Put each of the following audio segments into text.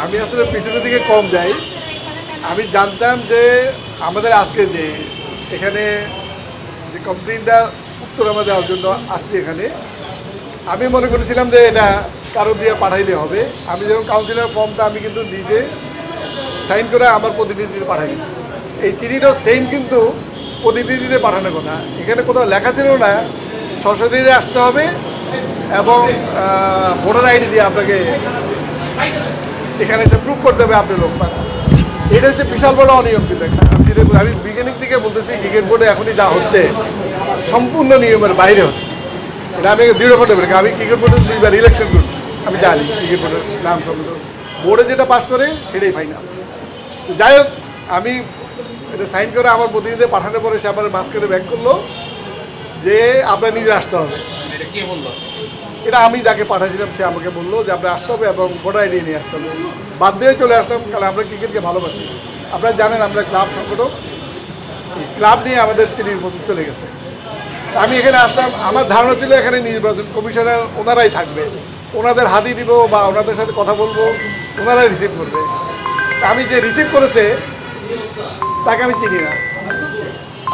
আমি আসলে পিছনের দিকে কম যাই। আমি জানতাম যে আমাদের আজকে যে এখানে যে কমপ্লেনটা উত্তর আমরা দেওয়ার জন্য আসছি এখানে, আমি মনে করেছিলাম যে এটা কারো দিয়ে পাঠাইলে হবে। আমি যখন কাউন্সিলর ফর্মটা আমি কিন্তু নিজে সাইন করে আমার প্রতিনিধিদের পাঠাই দিচ্ছি। এই চিঠিটাও সেম কিন্তু প্রতিনিধিদের পাঠানোর কথা, এখানে কোথাও লেখা ছিল না সশরীরে আসতে হবে এবং ভোটার আইডি দিয়ে আপনাকে এখানে এসে প্রুভ করতে হবে আপনি লোক পান। এটা হচ্ছে বিশাল বড় অনিয়ম। কিন্তু আমি বিজ্ঞানিক দিকে বলতেছি ক্রিকেট বোর্ডে এখনই যা হচ্ছে সম্পূর্ণ নিয়মের বাইরে হচ্ছে। এটা আমি দৃঢ় করতে পারি। আমি ক্রিকেট বোর্ডে 2বার ইলেকশন করছি, আমি জানি ক্রিকেট বোর্ডের নাম সম্বন্ধে। বোর্ডে যেটা পাস করে সেটাই ফাইনাল। যাই হোক, আমি এটা সাইন করে আমার প্রতিনিধি পাঠানোর পরে সে আমার মাঝখানে ব্যাক করলো যে আপনার নিজে আসতে হবে। এটা আমি যাকে পাঠাইছিলাম সে আমাকে বললো যে আপনার আসতে হবে এবং ভোটার আইডি নিয়ে আসতে হবে। বাধ্য হয়ে চলে আসলাম, কারণ আমরা ক্রিকেটকে ভালোবাসি। আপনারা জানেন আমরা ক্লাব সংগঠক, ক্লাব নিয়ে আমাদের 30 বছর চলে গেছে। আমি এখানে আসলাম, আমার ধারণা ছিল এখানে নির্বাচন কমিশনার ওনারাই থাকবে, ওনাদের হাতি দিব বা ওনাদের সাথে কথা বলবো, ওনারাই রিসিভ করবে। আমি যে রিসিভ করেছে তাকে আমি চিনি না।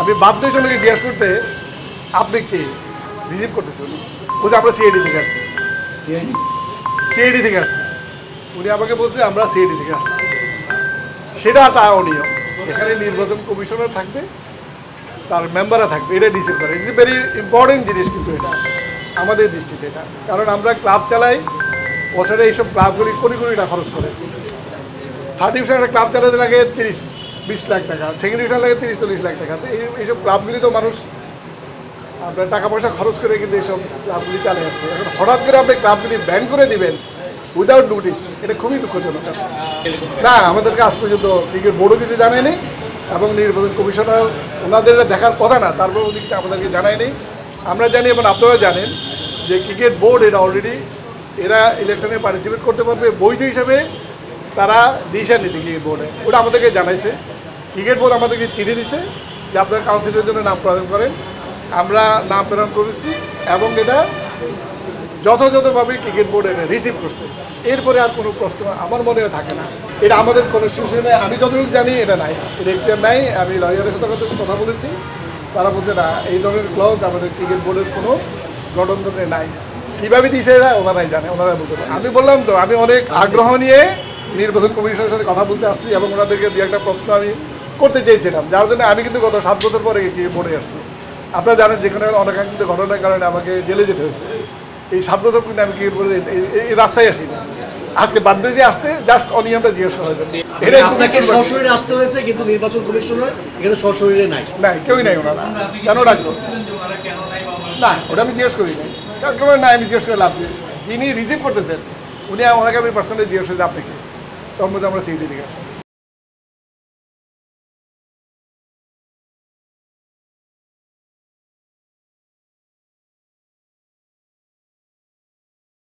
আমি বাধ্য হয়েছি ওনাকে জিজ্ঞেস করতে আপনি কি রিসিভ করতেছেন। বলছে আমরা সিআইডি থেকে আসছি। সিআইডি থেকে আসছি। উনি আমাকে বলছে আমরা সিআইডি থেকে আসছি। সেটা অনিয়ম। এখানে নির্বাচন কমিশনার থাকবে, তার মেম্বাররা থাকবে, এটা রিসিভ করে। ইটস এ ভেরি ইম্পর্টেন্ট জিনিস কিন্তু এটা আমাদের দৃষ্টিতে। এটা কারণ আমরা ক্লাব চালাই, বছরে এইসব ক্লাবগুলি কোটি কোটি টাকা খরচ করে। 30 ডিভিশন একটা ক্লাব চালাতে লাগে 30-20 লাখ টাকা, সেকেন্ড ডিভিশন লাগে 30-40 লাখ টাকা। তো এইসব ক্লাবগুলি তো মানুষ আপনার টাকা পয়সা খরচ করে কিন্তু এইসব ক্লাবগুলি চালিয়ে আসছে। এখন হঠাৎ করে আপনি ক্লাবগুলি ব্যান করে দিবেন উইদাউট নোটিস, এটা খুবই দুঃখজনক। না, আমাদেরকে আজ পর্যন্ত ক্রিকেট বোর্ডও কিছু জানায়নি এবং নির্বাচন কমিশনার ওনাদের দেখার কথা না, তারপর ওদিকটা আমাদেরকে জানায়নি। আমরা জানি এবং আপনারা জানেন যে ক্রিকেট বোর্ড এটা অলরেডি এরা ইলেকশনে পার্টিসিপেট করতে পারবে বৈধ হিসাবে। তারা ডিসিশন নিয়েছে ক্রিকেট বোর্ডে, ওটা আমাদেরকে জানাইছে। ক্রিকেট বোর্ড আমাদেরকে চিঠি দিচ্ছে যে আপনার কাউন্সিলের জন্য নাম প্রেরণ করেন। আমরা নাম প্রেরণ করেছি এবং এটা যথাযথভাবে ক্রিকেট বোর্ড এটা রিসিভ করছে। এরপরে আর কোনো প্রশ্ন আমার মনেও থাকে না। এটা আমাদের কনস্টিটিউশনে আমি যতটুকু জানি এটা নাই, এটা এখতিয়ার নাই। আমি লয়ারের সাথে কথা বলেছি, তারা বলছে না এই ধরনের ক্লজ আমাদের ক্রিকেট বোর্ডের কোনো গঠনতন্ত্রে নাই। কীভাবে দিয়েছে এরা ওনারাই জানে, ওনারাই বলতে পারে। আমি বললাম তো আমি অনেক আগ্রহ নিয়ে নির্বাচন কমিশনের সাথে কথা বলতে আসছি এবং ওনাদেরকে দু একটা প্রশ্ন আমি করতে চেয়েছিলাম, যার জন্য আমি কিন্তু গত 7 বছর পরে ক্রিকেট বোর্ডে আসছি। আপনারা জানেন যেখানে অনেকাঙ্ক্ষিত ঘটনার কারণে আমাকে জেলে যেতে হয়েছে। এই 7 বছর কিন্তু আমি ক্রিকেট বোর্ডে এই রাস্তায় আসি না। আজকে বাধ্য হয়েছে আসতে, জাস্ট অনিয়মটা জিজ্ঞেস করা হয়েছে। এটা আপনাকে সশরীরে আসতে হয়েছে, কিন্তু নির্বাচন কমিশনার এখানে সশরীরে নাই। নাই, কেউই নাই। ওনারা কেন ডাকলো না ওটা আমি জিজ্ঞেস করি নাই। কারণ না, আমি জিজ্ঞেস করে লাভ নেই। যিনি রিসিভ করতেছেন উনি ওনাকে আমি পার্সোনালি জিজ্ঞেস করেছি আপনি কি, তোর মধ্যে আমরা সিডি দিকে আসছি।